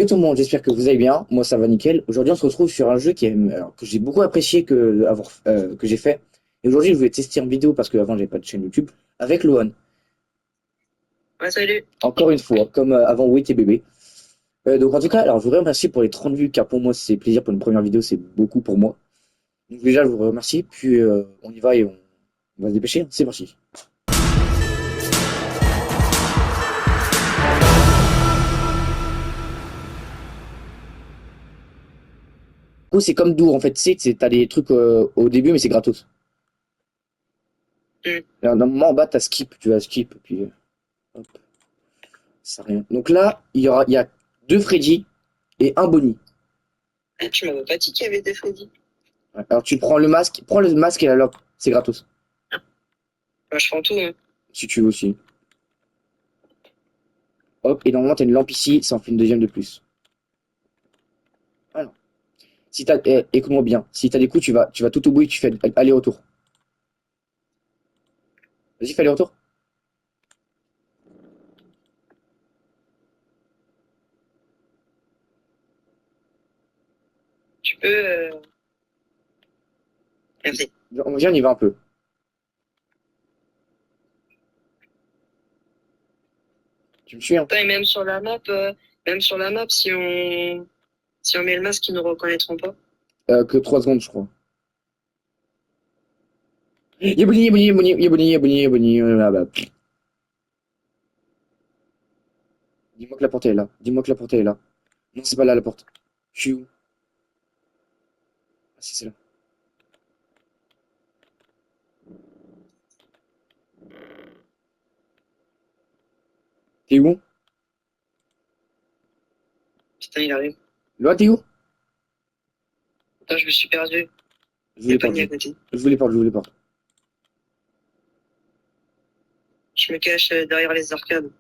Salut tout le monde, j'espère que vous allez bien. Moi ça va nickel. Aujourd'hui on se retrouve sur un jeu que j'ai beaucoup apprécié que j'ai fait. Et aujourd'hui je voulais tester en vidéo parce qu'avant j'avais pas de chaîne YouTube avec Loan. Ouais, salut. Encore une fois, comme avant Oui tes bébés. Donc en tout cas, alors je vous remercie pour les 30 vues car pour moi c'est plaisir pour une première vidéo, c'est beaucoup pour moi. Donc déjà je vous remercie, puis on y va et on va se dépêcher, hein. C'est parti. Du coup c'est comme Dour en fait, tu sais, t'as des trucs au début mais c'est gratos. Hmm. Alors, d'un moment en bas t'as skip, tu vas skip, puis hop. Ça rien. Donc là, il y a deux Freddy et un Bonnie. Ah, tu m'avais pas dit qu'il y avait des Freddy. Ouais. Alors tu prends le masque et la loque, c'est gratos. Moi, je prends tout, hein. Si tu veux aussi. Hop, et normalement t'as une lampe ici, ça en fait une deuxième de plus. Voilà. Si t'as, écoute-moi bien, si t'as des coups, tu vas tout au bout et tu fais aller-retour. Vas-y, fais aller-retour. Tu peux. Merci. Viens, on y va un peu. Tu me suis, hein? Putain, et même sur la map, si on met le masque, ils nous reconnaîtront pas. Que 3 secondes, je crois. Y'a Bonnie, y'a Bonnie, y'a Bonnie, y'a Bonnie, y'a Bonnie, y'a Bonnie, ah bah. Dis-moi que la porte est là. Dis-moi que la porte est là. Non, c'est pas là la porte. Je suis où? Ah si, c'est là. T'es où? Putain, il arrive. Là, t'es où? Putain, je me suis perdu. Je vous Il y a les pas porte, de à côté. je vous les porte, je vous les porte. Je me cache derrière les arcades.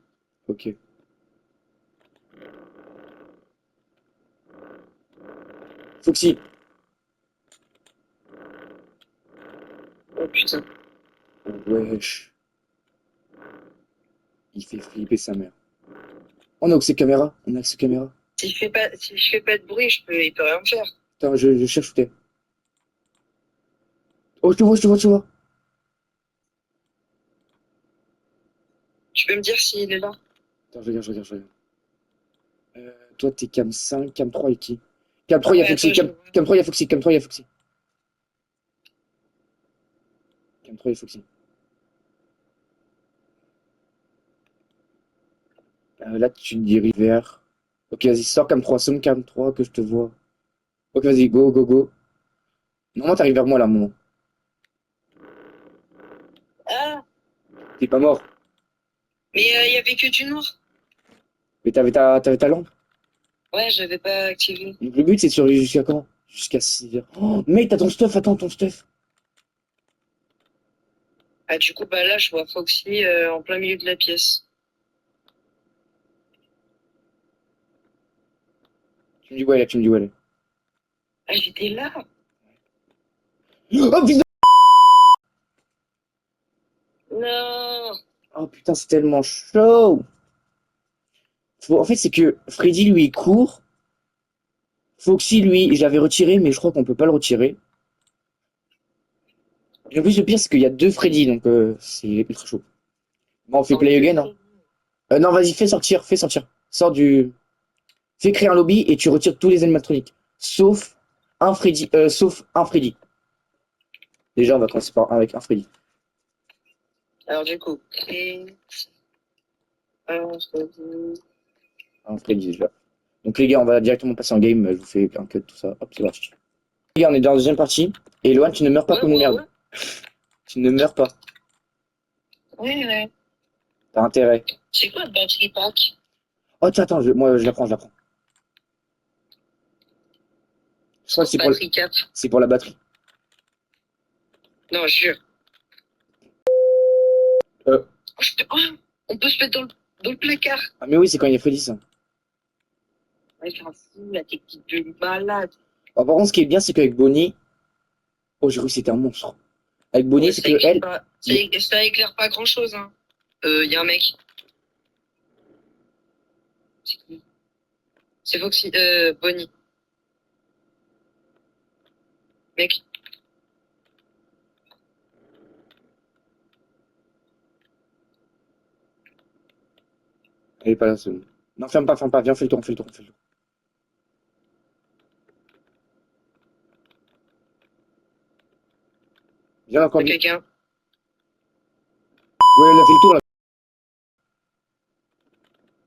Ok. Foxy. Oh putain. Wesh. Il fait flipper sa mère. On a accès caméra. On a accès caméra. Si je fais pas de bruit, il peut rien me faire. Attends, je cherche où t'es. Oh, je te vois, je te vois, je te vois. Tu peux me dire s'il est là? Attends, je regarde. Toi, t'es cam 5, cam 3 et qui? Cam 3, il y a Ouais, Foxy. attends, je le vois. Cam 3, il y a Foxy. Cam 3, il y a Foxy. Cam 3, il y a Foxy. Là, tu te diriges vers. Ok, vas-y, sors cam 3. Somme cam 3 que je te vois. Ok, vas-y, go, go, go. Normalement, t'arrives vers moi là, moment. Ah, T'es pas mort. mais il y avait que du noir. Mais t'avais ta lampe. Ouais, je l'avais pas activé. Donc, le but, c'est de survivre jusqu'à quand? Jusqu'à 6 heures. Oh, mec, t'as ton stuff. Attends, ton stuff. Ah, du coup, bah là, je vois Foxy en plein milieu de la pièce. Tu me dis, ouais, là, tu me dis, ouais, là. Ah, j'étais là. Oh, putain! Non. Oh, putain, c'est tellement chaud! En fait, c'est que Freddy, lui, il court. Foxy, lui, je l'avais retiré, mais je crois qu'on peut pas le retirer. Et en plus, le pire, c'est qu'il y a deux Freddy, donc c'est ultra chaud. Bon, on fait Oh, play deux again, hein. Freddy. Non, vas-y, fais sortir, fais sortir. Sors du... Fais créer un lobby et tu retires tous les animatroniques. Sauf un Freddy. Déjà, on va commencer avec un Freddy. Alors, du coup, créer un Freddy. Un Freddy, déjà. Donc, les gars, on va directement passer en game. Je vous fais un cut, tout ça. Hop, c'est parti. Les gars, on est dans la deuxième partie. Et Loan, tu ne meurs pas Ouais, comme une ouais, merde. ouais. Tu ne meurs pas. Ouais, ouais. T'as intérêt. C'est quoi le battery pack? Oh, tiens, attends, moi, je la prends, je la prends. Je C'est crois que quoi le battery cap? c'est pour la batterie. Non, jure. Euh, Oh, on peut se mettre dans le placard. ah, mais oui, c'est quand il y a Freddy, ça. Ouais, c'est un fou, la technique de malade. Oh, par contre, ce qui est bien, c'est qu'avec Bonnie. Oh, j'ai cru que c'était un monstre. Avec Bonnie, Ouais, c'est que elle. ça éclaire pas grand chose, hein. Y a un mec. C'est qui? C'est Foxy, Bonnie. Mec, Elle est pas là, c'est bon. Non, ferme pas, viens, fais le tour, fais le tour, fais le tour. Viens encore, y'a ouais, quelqu'un. elle a fait le tour là.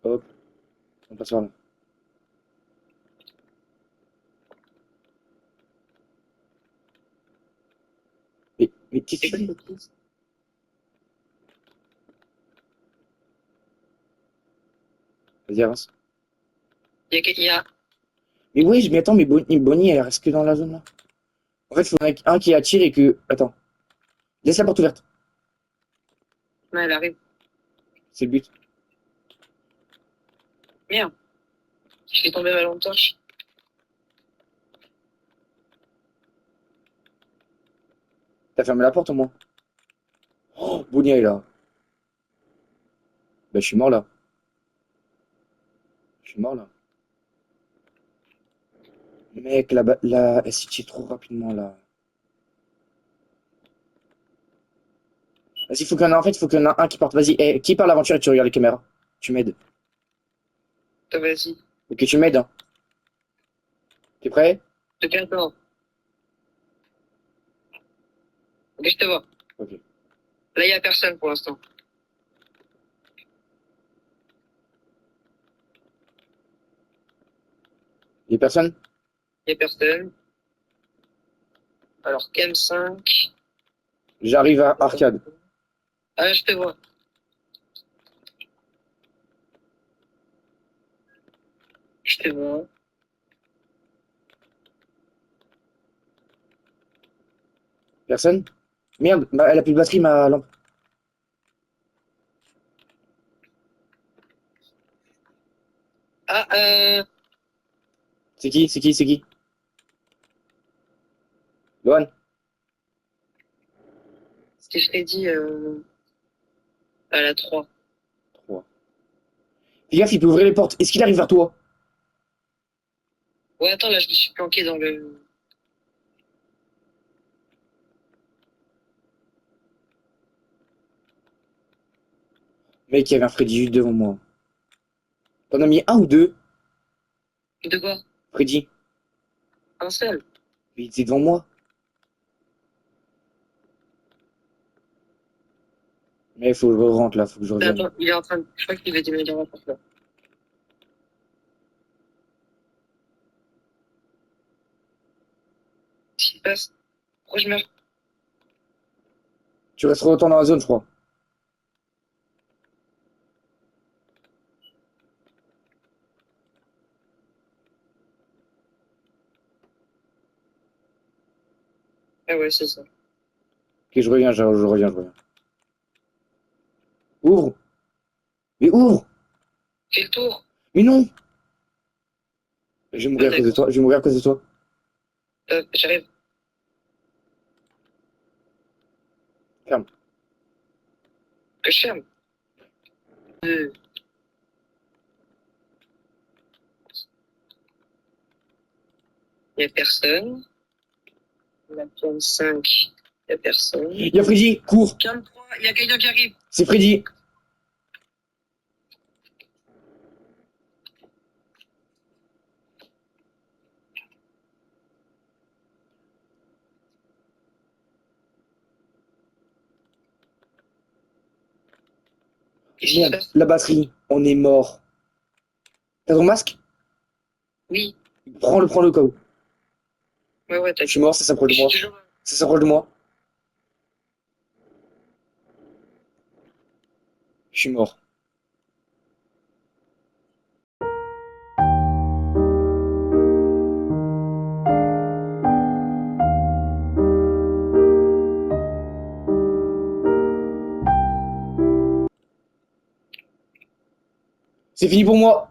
Hop, on passe par là. Mais qu'est-ce C'est que quoi tu fais? cette chose? Vas-y, avance. Y'a, Mais ouais, mais attends, mais Bonnie, elle reste que dans la zone là. En fait, il faudrait un qui attire et que. Attends, laisse la porte ouverte. ouais, elle arrive. C'est le but. Merde. Je fais tomber ma lampe torche. T'as fermé la porte au moins. Oh, Bonnie, elle est là. Bah, je suis mort là. Je suis mort là. Mec, elle s'y tire trop rapidement là. Vas-y, en fait, il faut qu'il y en ait un qui parte. Vas-y, qui part l'aventure et tu regardes les caméras. Tu m'aides. Vas-y. Ok, tu m'aides, hein. T'es prêt? Je te tiens pas. Ok, je te vois. Ok. Là, y'a personne pour l'instant. Y'a personne? Y'a personne. Alors, Cam 5. J'arrive à Arcade. Ah, je te vois. Je te vois. Personne? Merde, elle a plus de batterie, ma lampe. Ah, C'est qui? C'est qui? C'est qui? Loan? c'était Freddy, à la 3. 3. Fais gaffe, il peut ouvrir les portes. Est-ce qu'il arrive vers toi? Ouais, attends, là, je me suis planqué dans le... Mec, il y avait un Freddy juste devant moi. T'en as mis un ou deux? De quoi? Freddy. Un seul. Mais il était devant moi. Mais il faut que je rentre là, faut que je revienne. Attends, il est en train de... Je crois qu'il va déménager dans la porte, là. Qu'est-ce qui se passe? Pourquoi je meurs? Tu resteras autant dans la zone, je crois. Ah ouais, c'est ça. Ok, je reviens, je reviens, je reviens. Ouvre! Mais ouvre! Fais le tour. Mais non! Je vais Ah, mourir à cause de d'accord. toi, je vais mourir à cause de toi. J'arrive. Ferme. Que je ferme. Euh, y a personne. La pièce 5, y a personne. Il y a Freddy, cours! 43, y a quelqu'un qui arrive. C'est Freddy! Qu'est-ce qui se Merde, passe? la batterie, on est mort. T'as ton masque? Oui. Prends-le au cas où. Ouais, ouais, Je suis t'inquiète. mort, ça s'approche Je de suis moi. toujours... Ça s'approche de moi. Je suis mort. C'est fini pour moi.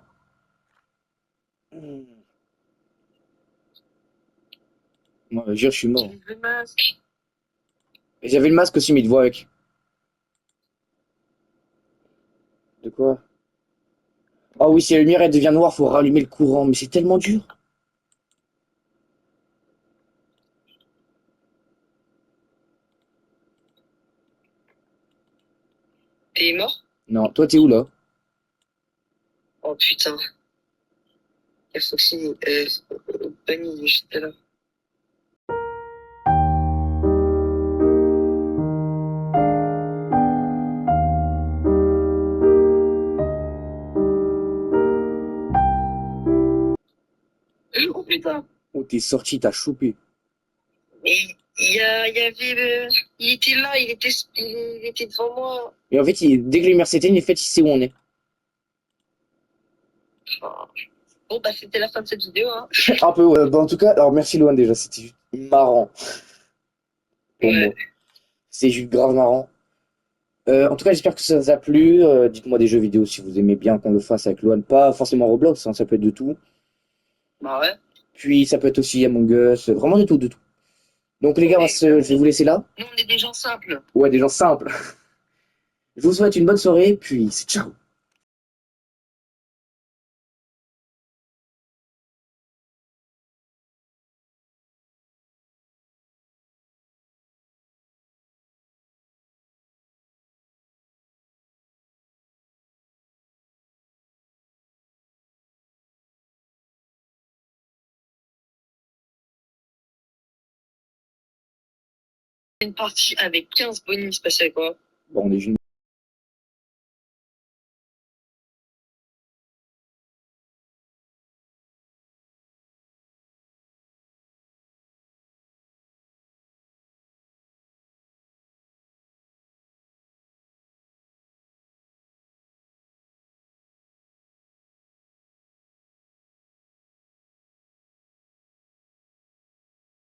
Moi, je jure, je suis mort. J'ai le masque. Et j'avais le masque aussi, mais il te voit avec. De quoi? Ah oui, si la lumière elle devient noire, faut rallumer le courant, mais c'est tellement dur. T'es mort? Non, toi t'es où là? Oh putain. Il faut aussi, Bunny, j'étais là. Oh putain. Oh, t'es sorti, t'as chopé. Et il y avait, il était là, il était devant moi. Et en fait, dès que la lumière s'éteint, en fait, il sait où on est. Ah. Bon, bah, c'était la fin de cette vidéo, hein. Un peu, ouais. Bah, en tout cas, alors merci Loan déjà, c'était juste marrant pour moi. Ouais. C'est juste grave marrant. En tout cas, j'espère que ça vous a plu. Dites-moi des jeux vidéo si vous aimez bien qu'on le fasse avec Loan. Pas forcément Roblox, hein, ça peut être de tout. Bah ouais. Puis ça peut être aussi Among Us, vraiment de tout, de tout. Donc les gars, Et je vais vous laisser là. nous, on est des gens simples. Ouais, des gens simples. Je vous souhaite une bonne soirée, puis c'est ciao. Une partie avec 15 bonus, c'est passé à quoi? Bon, on est juste